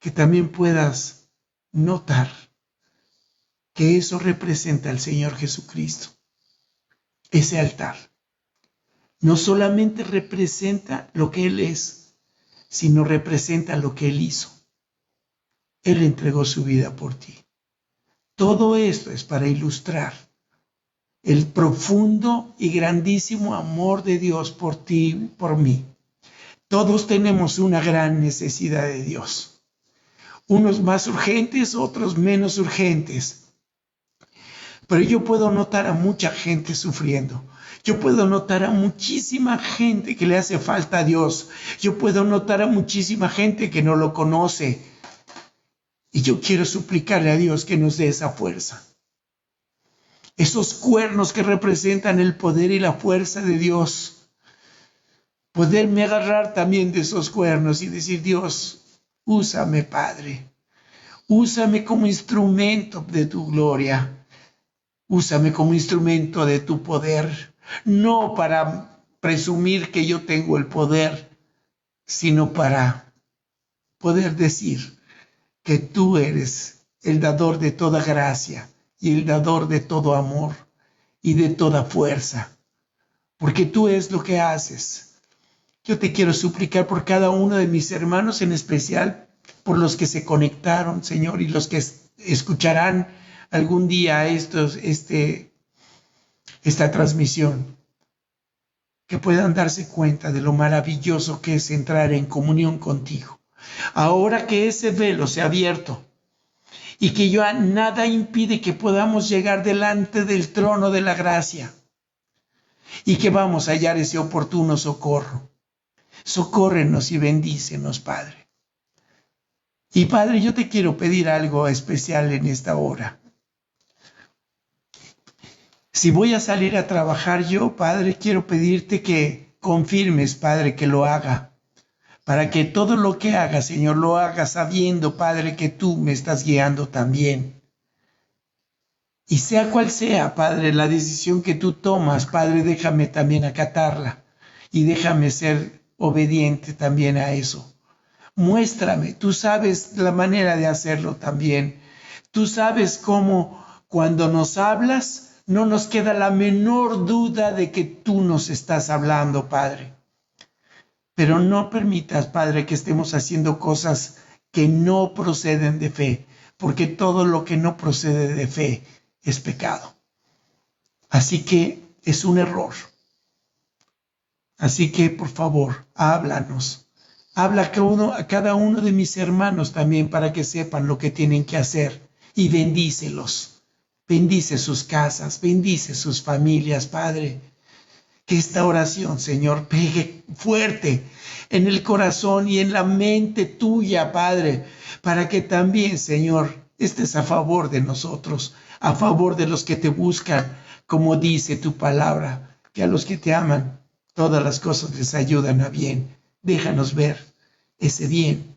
que también puedas notar que eso representa al Señor Jesucristo. Ese altar no solamente representa lo que Él es, sino representa lo que Él hizo. Él entregó su vida por ti. Todo esto es para ilustrar el profundo y grandísimo amor de Dios por ti, por mí. Todos tenemos una gran necesidad de Dios. Unos más urgentes, otros menos urgentes. Pero yo puedo notar a mucha gente sufriendo. Yo puedo notar a muchísima gente que le hace falta a Dios. Yo puedo notar a muchísima gente que no lo conoce. Y yo quiero suplicarle a Dios que nos dé esa fuerza. Esos cuernos que representan el poder y la fuerza de Dios. Poderme agarrar también de esos cuernos y decir, Dios, úsame, Padre. Úsame como instrumento de tu gloria. Úsame como instrumento de tu poder. No para presumir que yo tengo el poder, sino para poder decir que tú eres el dador de toda gracia y el dador de todo amor y de toda fuerza, porque tú es lo que haces. Yo te quiero suplicar por cada uno de mis hermanos, en especial por los que se conectaron, Señor, y los que escucharán algún día esta transmisión, que puedan darse cuenta de lo maravilloso que es entrar en comunión contigo. Ahora que ese velo se ha abierto y que ya nada impide que podamos llegar delante del trono de la gracia y que vamos a hallar ese oportuno socorro. Socórrenos y bendícenos, Padre. Y Padre, yo te quiero pedir algo especial en esta hora. Si voy a salir a trabajar yo, Padre, quiero pedirte que confirmes, Padre, que lo haga. Para que todo lo que haga, Señor, lo haga sabiendo, Padre, que tú me estás guiando también. Y sea cual sea, Padre, la decisión que tú tomas, Padre, déjame también acatarla. Y déjame ser obediente también a eso. muéstrame. Tú sabes la manera de hacerlo también. Tú sabes cómo cuando nos hablas, no nos queda la menor duda de que tú nos estás hablando, Padre. Pero no permitas, Padre, que estemos haciendo cosas que no proceden de fe, porque todo lo que no procede de fe es pecado. Así que es un error. Así que, por favor, háblanos. Habla a cada uno de mis hermanos también para que sepan lo que tienen que hacer y bendícelos. Bendice sus casas, bendice sus familias, Padre. Que esta oración, Señor, pegue fuerte en el corazón y en la mente tuya, Padre, para que también, Señor, estés a favor de nosotros, a favor de los que te buscan, como dice tu palabra, que a los que te aman, todas las cosas les ayudan a bien. Déjanos ver ese bien,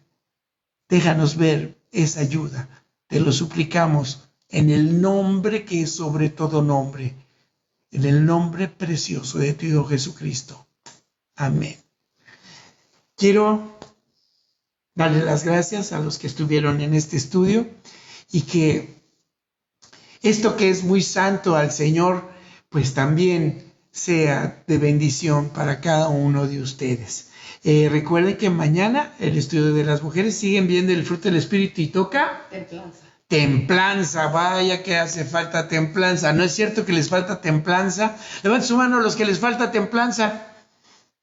déjanos ver esa ayuda. Te lo suplicamos en el nombre que es sobre todo nombre, en el nombre precioso de tu Hijo Jesucristo. Amén. Quiero darle las gracias a los que estuvieron en este estudio y que esto que es muy santo al Señor, pues también sea de bendición para cada uno de ustedes. Recuerden que mañana el estudio de las mujeres siguen viendo el fruto del Espíritu y toca Templanza. Templanza, vaya que hace falta templanza. ¿No es cierto que les falta templanza? Levanten su mano los que les falta templanza.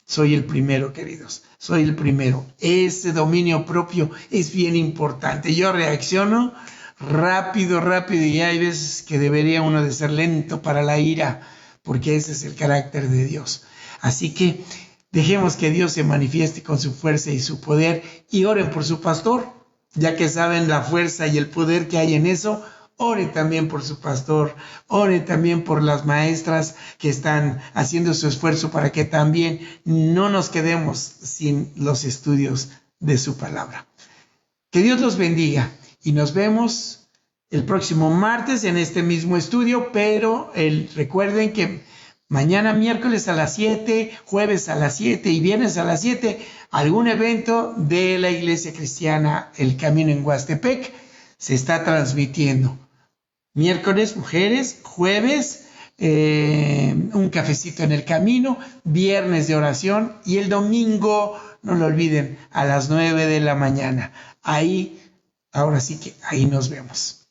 Soy el primero, queridos. Soy el primero. Ese dominio propio es bien importante. Yo reacciono rápido y hay veces que debería uno de ser lento para la ira, porque ese es el carácter de Dios. Así que dejemos que Dios se manifieste con su fuerza y su poder y oren por su pastor. Ya que saben la fuerza y el poder que hay en eso, ore también por su pastor, ore también por las maestras que están haciendo su esfuerzo para que también no nos quedemos sin los estudios de su palabra. Que Dios los bendiga y nos vemos el próximo martes en este mismo estudio, pero recuerden que mañana miércoles a las 7, jueves a las 7 y viernes a las 7, algún evento de la Iglesia Cristiana El Camino en Huastepec se está transmitiendo. Miércoles, mujeres, jueves, un cafecito en el camino, viernes de oración y el domingo, no lo olviden, a las 9 de la mañana. Ahí, ahora sí que ahí nos vemos.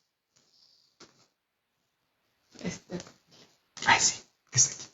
Ay, sí, es aquí.